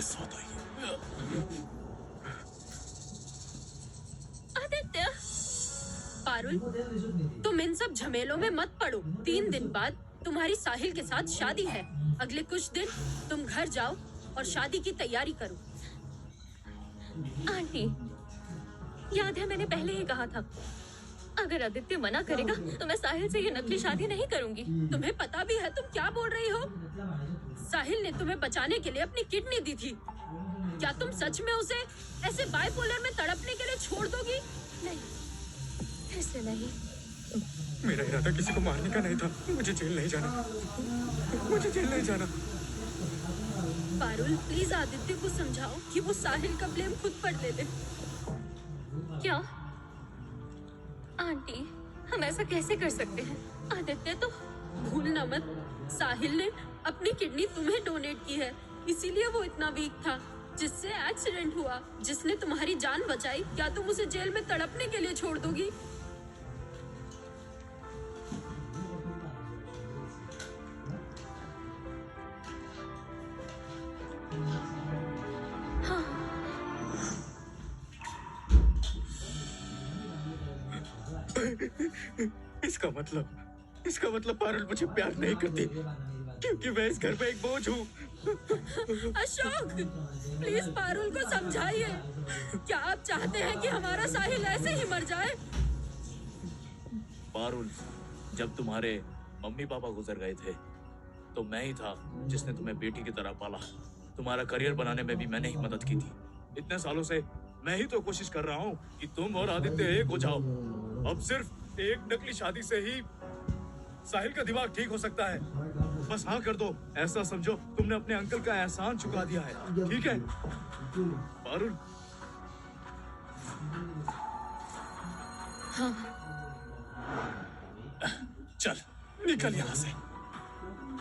साथ आई है। आदित्य, पारुल, तुम इन सब झमेलों में मत पड़ो। 3 दिन बाद तुम्हारी साहिल के साथ शादी है। अगले कुछ दिन तुम घर जाओ और शादी की तैयारी करो। आंटी, याद है मैंने पहले ही कहा था, अगर आदित्य मना करेगा तो मैं साहिल से ये नकली शादी नहीं करूंगी। तुम्हें पता भी है तुम क्या बोल रही हो? साहिल ने तुम्हें बचाने के लिए अपनी किडनी दी थी। क्या तुम सच में उसे ऐसे बाइपोलर में तड़पने के लिए छोड़ दोगी? नहीं, फिर से नहीं। मेरा इरादा किसी को मारने का नहीं था। मुझे जेल नहीं जाना, मुझे जेल नहीं जाना। पारुल, प्लीज आदित्य को समझाओ कि वो साहिल का ब्लेम खुद पर ले ले। क्या आंटी, हम ऐसा कैसे कर सकते हैं? आदित्य तो भूलना मत, साहिल ने अपनी किडनी तुम्हें डोनेट की है, इसीलिए वो इतना वीक था। जिससे एक्सीडेंट हुआ, जिसने तुम्हारी जान बचाई। क्या तुम उसे जेल में तड़पने के लिए छोड़ दोगी? इसका मतलब पारुल मुझे प्यार नहीं करती, क्योंकि मैं इस घर में एक बोझ हूँ। अशोक, प्लीज पारुल को समझाइए। क्या आप चाहते हैं कि हमारा साहिल ऐसे ही मर जाए? पारुल, जब तुम्हारे मम्मी पापा गुजर गए थे तो मैं ही था जिसने तुम्हें बेटी की तरह पाला। तुम्हारा करियर बनाने में भी मैंने ही मदद की थी। इतने सालों से मैं ही तो कोशिश कर रहा हूँ कि तुम और आदित्य एक हो जाओ। अब सिर्फ एक नकली शादी से ही साहिल का दिमाग ठीक हो सकता है। बस हाँ कर दो। ऐसा समझो तुमने अपने अंकल का एहसान चुका दिया है, ठीक है पारुल? हाँ। चल निकल यहाँ से।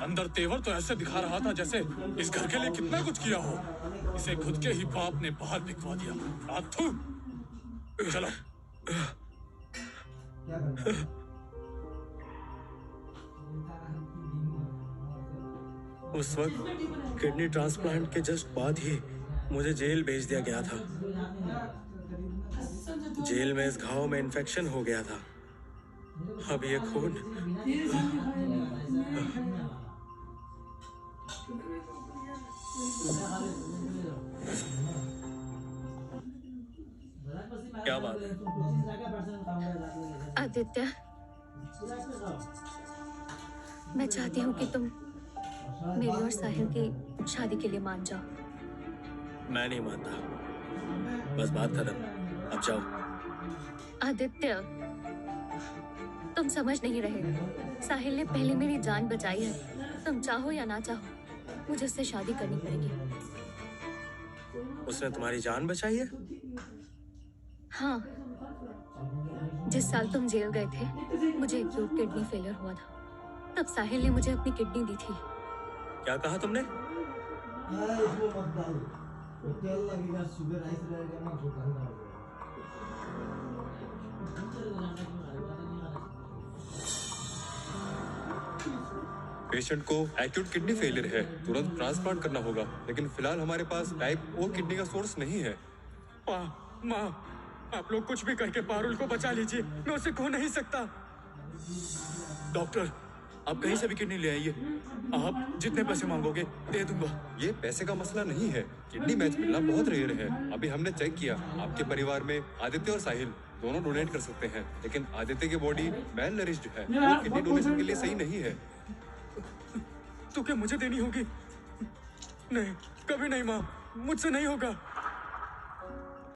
अंदर तेवर तो ऐसे दिखा रहा था जैसे इस घर के लिए कितना कुछ किया हो। इसे खुद के ही बाप ने बाहर निकलवा दिया। आथू, चलो। उस वक्त किडनी ट्रांसप्लांट के जस्ट बाद ही मुझे जेल भेज दिया गया था। जेल में इस घाव में इन्फेक्शन हो गया था। अब ये खून क्या बात है? आदित्य, मैं चाहती हूँ कि तुम मेरी और साहिल की शादी के लिए मान जाओ। मैं नहीं मानता। बस बात खत्म, अब जाओ। आदित्य, तुम समझ नहीं रहे। साहिल ने पहले मेरी जान बचाई है। तुम चाहो या ना चाहो, मुझे उससे शादी करनी पड़ेगी। उसने तुम्हारी जान बचाई है? हाँ, जिस साल तुम जेल गए थे मुझे एक्यूट किडनी फेलियर हुआ था। तब साहिल ने मुझे अपनी किडनी दी थी। क्या कहा तुमने? पेशेंट को एक्यूट किडनी फेलियर है, तुरंत ट्रांसप्लांट करना होगा, लेकिन फिलहाल हमारे पास टाइप ओ किडनी का सोर्स नहीं है। माँ, आप लोग कुछ भी करके पारुल को बचा लीजिए। मैं उसे खो नहीं सकता। डॉक्टर, आप कहीं से भी किडनी ले आइए। आप जितने पैसे मांगोगे दे दूंगा। ये पैसे का मसला नहीं है, किडनी मैच मिलना बहुत रेयर है। अभी हमने चेक किया, आपके परिवार में आदित्य और साहिल दोनों डोनेट कर सकते हैं, लेकिन आदित्य की बॉडी वेल नरिश्ड है, वो किडनी डोनेशन के लिए सही नहीं है। तो क्या मुझे देनी होगी? नहीं, कभी नहीं माँ, मुझसे नहीं होगा।